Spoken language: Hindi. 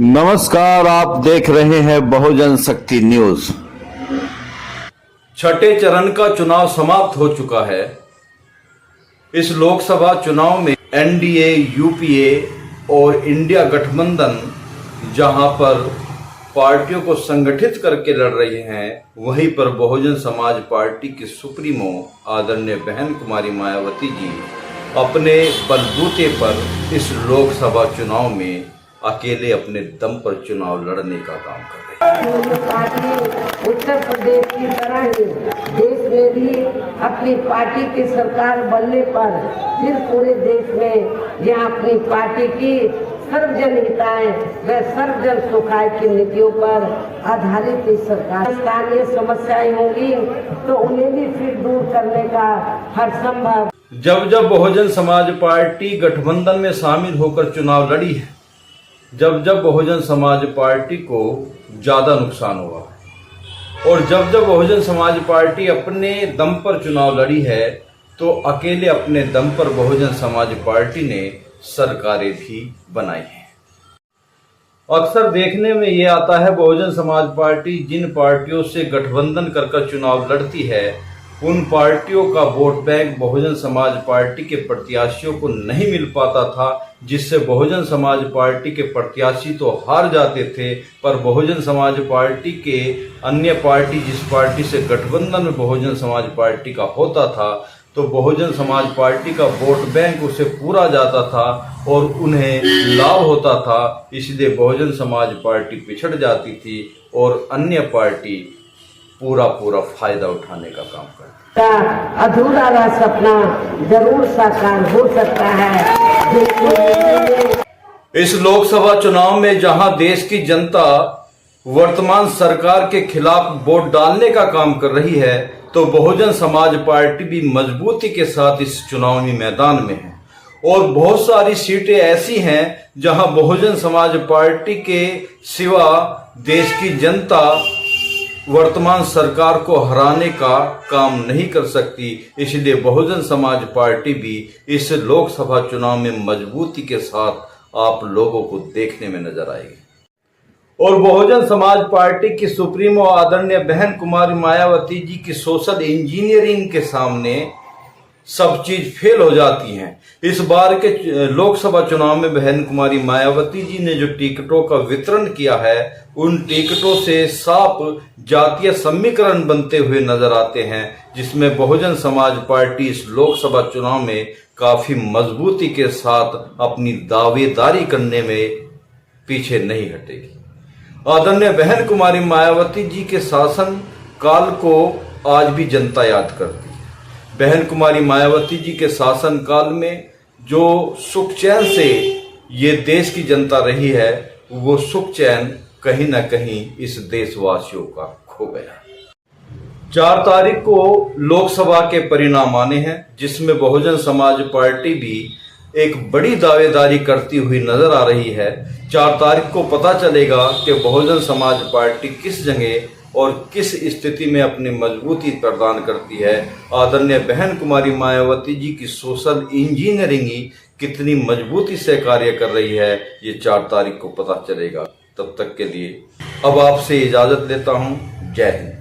नमस्कार, आप देख रहे हैं बहुजन शक्ति न्यूज। छठे चरण का चुनाव समाप्त हो चुका है। इस लोकसभा चुनाव में एनडीए, यूपीए और इंडिया गठबंधन जहां पर पार्टियों को संगठित करके लड़ रही हैं, वहीं पर बहुजन समाज पार्टी की सुप्रीमो आदरणीय बहन कुमारी मायावती जी अपने बलबूते पर इस लोकसभा चुनाव में अकेले अपने दम पर चुनाव लड़ने का काम कर रहे हैं। पार्टी उत्तर प्रदेश की तरह ही देश में भी अपनी पार्टी की सरकार बनने पर फिर पूरे देश में यह अपनी पार्टी की सर्वजन हिताय व सर्वजन सुखाय की नीतियों पर आधारित इस सरकार स्थानीय समस्याएं होंगी तो उन्हें भी फिर दूर करने का हर संभव। जब बहुजन समाज पार्टी गठबंधन में शामिल होकर चुनाव लड़ी है, जब बहुजन समाज पार्टी को ज्यादा नुकसान हुआ है और जब बहुजन समाज पार्टी अपने दम पर चुनाव लड़ी है, तो अकेले अपने दम पर बहुजन समाज पार्टी ने सरकारें भी बनाई हैं। अक्सर देखने में ये आता है, बहुजन समाज पार्टी जिन पार्टियों से गठबंधन कर चुनाव लड़ती है, उन पार्टियों का vote bank Bahujan Samaj party के प्रत्याशियों को नहीं मिल पाता था, जिससे बहुजन समाज पार्टी के प्रत्याशी तो हार जाते थे, पर बहुजन समाज पार्टी के अन्य पार्टी जिस पार्टी से गठबंधन में बहुजन समाज पार्टी का होता था, तो बहुजन समाज पार्टी का वोट बैंक उसे पूरा जाता था और उन्हें लाभ होता था। इसलिए बहुजन समाज पार्टी पिछड़ जाती थी और अन्य पार्टी पूरा फायदा उठाने का काम करता है। अधूरा रहा सपना जरूर साकार हो सकता है। इस लोकसभा चुनाव में जहां देश की जनता वर्तमान सरकार के खिलाफ वोट डालने का काम कर रही है, तो बहुजन समाज पार्टी भी मजबूती के साथ इस चुनावी मैदान में है और बहुत सारी सीटें ऐसी हैं जहां बहुजन समाज पार्टी के सिवा देश की जनता वर्तमान सरकार को हराने का काम नहीं कर सकती। इसलिए बहुजन समाज पार्टी भी इस लोकसभा चुनाव में मजबूती के साथ आप लोगों को देखने में नजर आएगी और बहुजन समाज पार्टी की सुप्रीमो आदरणीय बहन कुमारी मायावती जी की सोशल इंजीनियरिंग के सामने सब चीज फेल हो जाती हैं। इस बार के लोकसभा चुनाव में बहन कुमारी मायावती जी ने जो टिकटों का वितरण किया है, उन टिकटों से साफ जातीय समीकरण बनते हुए नजर आते हैं, जिसमें बहुजन समाज पार्टी इस लोकसभा चुनाव में काफी मजबूती के साथ अपनी दावेदारी करने में पीछे नहीं हटेगी। आदरणीय बहन कुमारी मायावती जी के शासन काल को आज भी जनता याद करती है। बहन कुमारी मायावती जी के शासन काल में जो सुख चैन से ये देश की जनता रही है, वो सुख चैन कहीं ना कहीं इस देशवासियों का खो गया। 4 तारीख को लोकसभा के परिणाम आने हैं, जिसमें बहुजन समाज पार्टी भी एक बड़ी दावेदारी करती हुई नजर आ रही है। 4 तारीख को पता चलेगा कि बहुजन समाज पार्टी किस जगह और किस स्थिति में अपनी मजबूती प्रदान करती है। आदरणीय बहन कुमारी मायावती जी की सोशल इंजीनियरिंग ही कितनी मजबूती से कार्य कर रही है, ये 4 तारीख को पता चलेगा। तब तक के लिए अब आपसे इजाजत लेता हूं। जय हिंद।